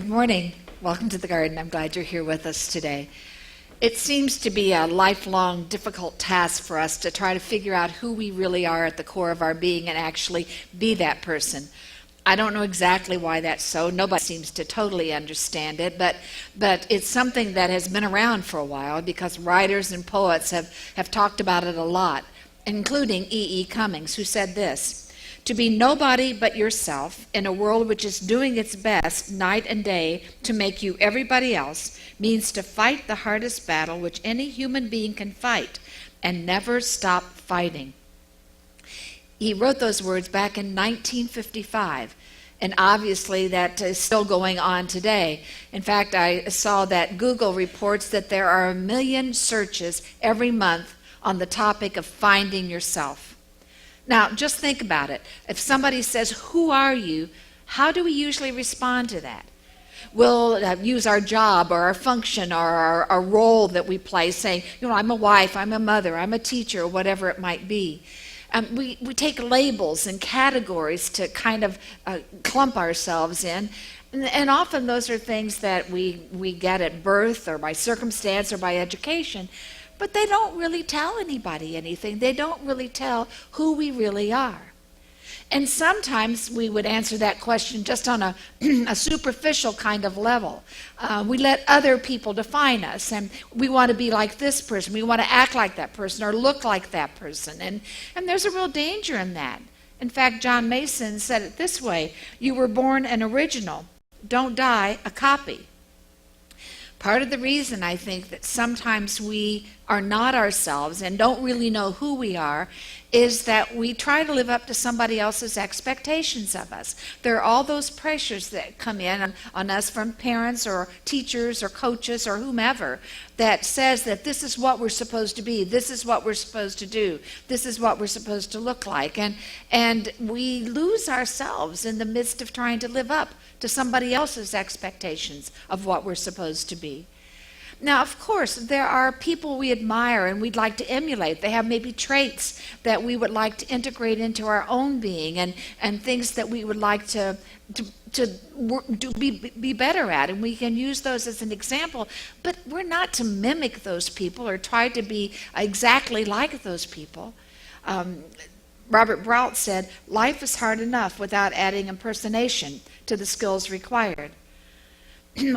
Good morning. Welcome to the garden. I'm glad you're here with us today. It seems to be a lifelong, difficult task for us to try to figure out who we really are at the core of our being and actually be that person. I don't know exactly why that's so. Nobody seems to totally understand it, but it's something that has been around for a while because writers and poets have talked about it a lot, including E. Cummings, who said this: "To be nobody but yourself in a world which is doing its best night and day to make you everybody else means to fight the hardest battle which any human being can fight and never stop fighting." He wrote those words back in 1955, and obviously that is still going on today. In fact, I saw that Google reports that there are 1 million searches every month on the topic of finding yourself. Now, just think about it. If somebody says, "Who are you?" how do we usually respond to that? We'll use our job or our function or our role that we play, saying, I'm a wife, I'm a mother, I'm a teacher, whatever it might be. We take labels and categories to kind of clump ourselves in. And often those are things that we get at birth or by circumstance or by education. But they don't really tell anybody anything. They don't really tell who we really are. And sometimes we would answer that question just on a superficial kind of level. We let other people define us, and we want to be like this person. We want to act like that person or look like that person. And there's a real danger in that. In fact, John Mason said it this way: "You were born an original. Don't die a copy." Part of the reason I think that sometimes we are not ourselves and don't really know who we are is that we try to live up to somebody else's expectations of us. There are all those pressures that come in on us from parents or teachers or coaches or whomever that says that this is what we're supposed to be, this is what we're supposed to do, this is what we're supposed to look like. And we lose ourselves in the midst of trying to live up to somebody else's expectations of what we're supposed to be. Now, of course, there are people we admire and we'd like to emulate. They have maybe traits that we would like to integrate into our own being and things that we would like to be better at. And we can use those as an example. But we're not to mimic those people or try to be exactly like those people. Robert Brault said, "Life is hard enough without adding impersonation to the skills required."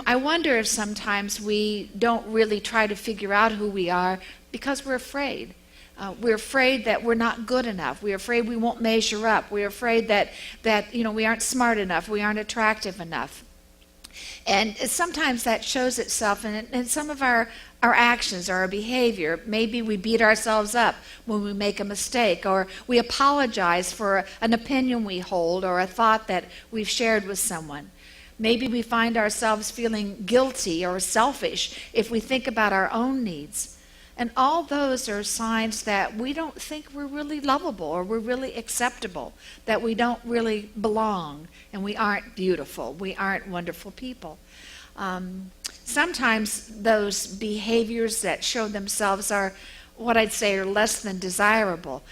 I wonder if sometimes we don't really try to figure out who we are because we're afraid. We're afraid that we're not good enough. We're afraid we won't measure up. We're afraid that we aren't smart enough. We aren't attractive enough. And sometimes that shows itself in some of our actions or our behavior. Maybe we beat ourselves up when we make a mistake, or we apologize for an opinion we hold or a thought that we've shared with someone. Maybe we find ourselves feeling guilty or selfish if we think about our own needs. And all those are signs that we don't think we're really lovable or we're really acceptable, that we don't really belong, and we aren't beautiful, we aren't wonderful people. Sometimes those behaviors that show themselves are what I'd say are less than desirable.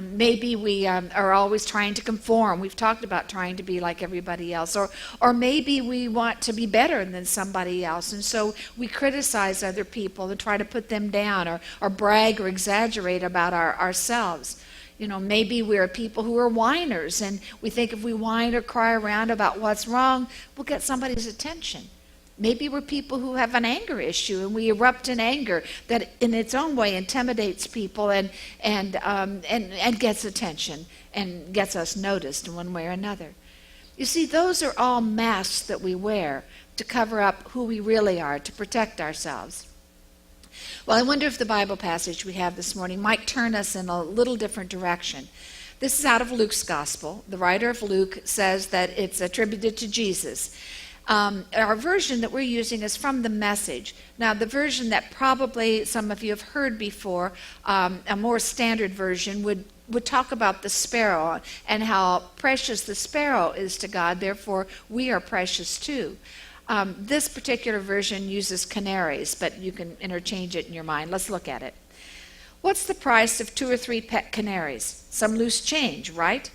Maybe we are always trying to conform. We've talked about trying to be like everybody else. Or maybe we want to be better than somebody else, and so we criticize other people and try to put them down or brag or exaggerate about ourselves. Maybe we're people who are whiners, and we think if we whine or cry around about what's wrong, we'll get somebody's attention. Maybe we're people who have an anger issue and we erupt in anger that in its own way intimidates people and gets attention and gets us noticed in one way or another. You see, those are all masks that we wear to cover up who we really are, to protect ourselves. Well, I wonder if the Bible passage we have this morning might turn us in a little different direction. This is out of Luke's Gospel. The writer of Luke says that it's attributed to Jesus. Our version that we're using is from the Message. Now, the version that probably some of you have heard before, a more standard version, would talk about the sparrow and how precious the sparrow is to God, therefore we are precious too. This particular version uses canaries, but you can interchange it in your mind. Let's look at it. What's the price of 2 or 3 pet canaries? Some loose change, right?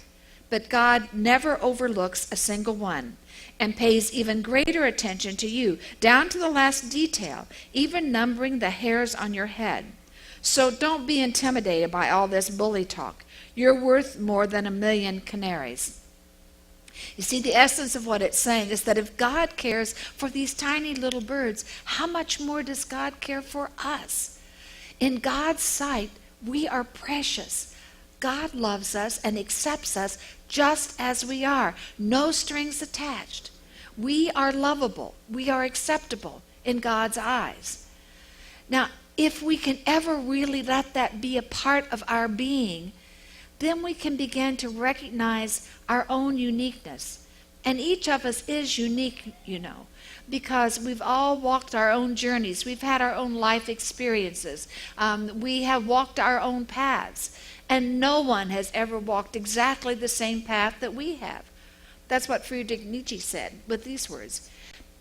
But God never overlooks a single one and pays even greater attention to you, down to the last detail, even numbering the hairs on your head. So don't be intimidated by all this bully talk. You're worth more than 1,000,000 canaries. You see, the essence of what it's saying is that if God cares for these tiny little birds, how much more does God care for us? In God's sight, we are precious. God loves us and accepts us just as we are, no strings attached. We are lovable. We are acceptable in God's eyes. Now, if we can ever really let that be a part of our being, then we can begin to recognize our own uniqueness. And each of us is unique, because we've all walked our own journeys. We've had our own life experiences. We have walked our own paths. And no one has ever walked exactly the same path that we have. That's what Friedrich Nietzsche said with these words.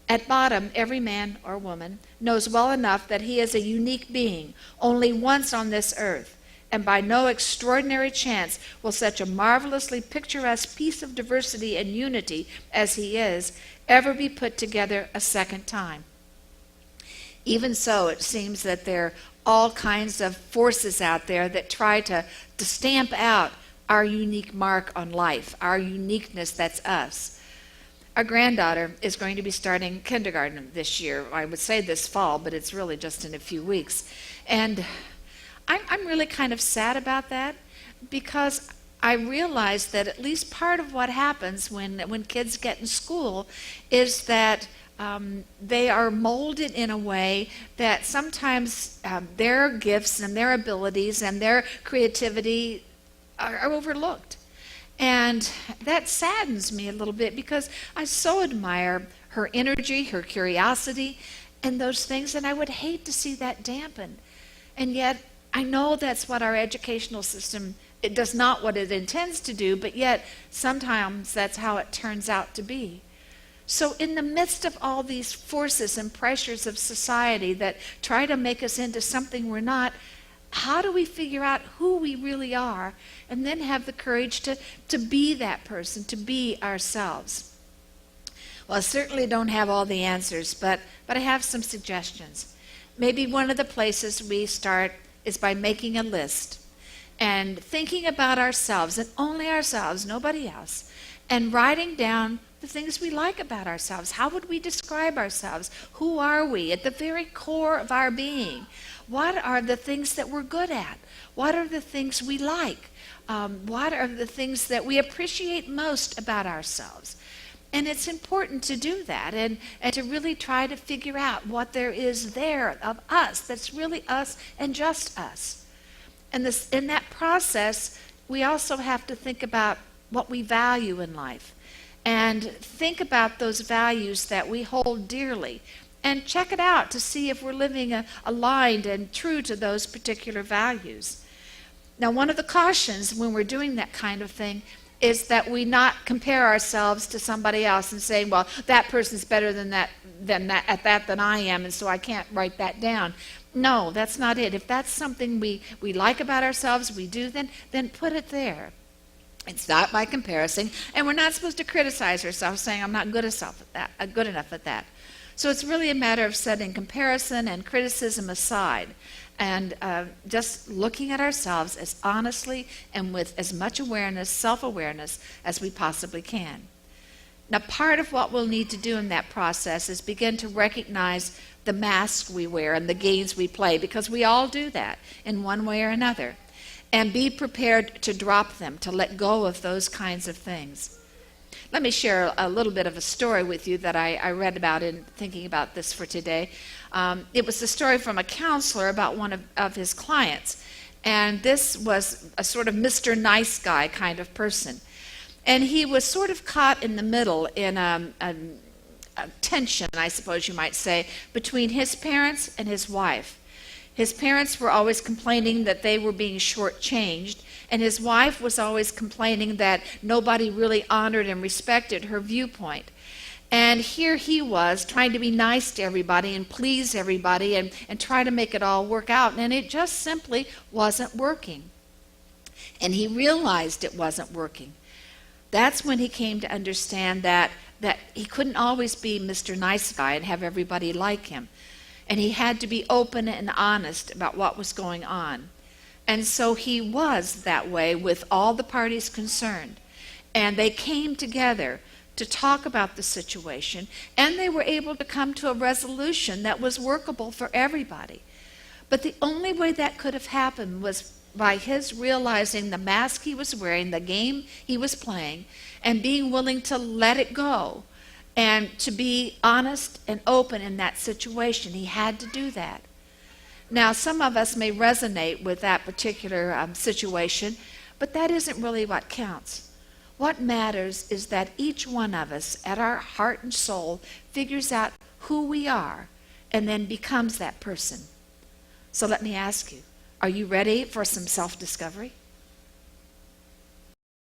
At bottom, every man or woman knows well enough that he is a unique being, only once on this earth, and by no extraordinary chance will such a marvelously picturesque piece of diversity and unity as he is ever be put together a second time. Even so, it seems that there are all kinds of forces out there that try to stamp out our unique mark on life, our uniqueness that's us. Our granddaughter is going to be starting kindergarten this year. I would say this fall, but it's really just in a few weeks. And I'm really kind of sad about that, because I realize that at least part of what happens when kids get in school is that they are molded in a way that sometimes their gifts and their abilities and their creativity are overlooked. And that saddens me a little bit, because I so admire her energy, her curiosity, and those things, and I would hate to see that dampened. And yet, I know that's what our educational system, it does not what it intends to do, but yet sometimes that's how it turns out to be. So in the midst of all these forces and pressures of society that try to make us into something we're not, how do we figure out who we really are and then have the courage to be that person, to be ourselves? Well, I certainly don't have all the answers, but I have some suggestions. Maybe one of the places we start is by making a list and thinking about ourselves and only ourselves, nobody else, and writing down the things we like about ourselves. How would we describe ourselves? Who are we at the very core of our being? What are the things that we're good at? What are the things we like? What are the things that we appreciate most about ourselves? And it's important to do that and to really try to figure out what there is there of us that's really us and just us. And in that process, we also have to think about what we value in life and think about those values that we hold dearly and check it out to see if we're living aligned and true to those particular values. Now, one of the cautions when we're doing that kind of thing is that we not compare ourselves to somebody else and say, well, that person's better than I am, and so I can't write that down. No, that's not it. If that's something we like about ourselves, we do, then put it there. It's not by comparison, and we're not supposed to criticize ourselves, saying I'm not good enough at that. So it's really a matter of setting comparison and criticism aside and just looking at ourselves as honestly and with as much awareness, self-awareness, as we possibly can. Now, part of what we'll need to do in that process is begin to recognize the mask we wear and the games we play, because we all do that in one way or another. And be prepared to drop them, to let go of those kinds of things. Let me share a little bit of a story with you that I read about in thinking about this for today. It was a story from a counselor about one of his clients. And this was a sort of Mr. Nice Guy kind of person. And he was sort of caught in the middle in a tension, I suppose you might say, between his parents and his wife. His parents were always complaining that they were being shortchanged, and his wife was always complaining that nobody really honored and respected her viewpoint. And here he was trying to be nice to everybody and please everybody and try to make it all work out, and it just simply wasn't working. And he realized it wasn't working. That's when he came to understand that he couldn't always be Mr. Nice Guy and have everybody like him. And he had to be open and honest about what was going on. And so he was that way with all the parties concerned. And they came together to talk about the situation, and they were able to come to a resolution that was workable for everybody. But the only way that could have happened was by his realizing the mask he was wearing, the game he was playing, and being willing to let it go and to be honest and open in that situation. He had to do that. Now, some of us may resonate with that particular situation, but that isn't really what counts. What matters is that each one of us, at our heart and soul, figures out who we are and then becomes that person. So let me ask you, are you ready for some self-discovery?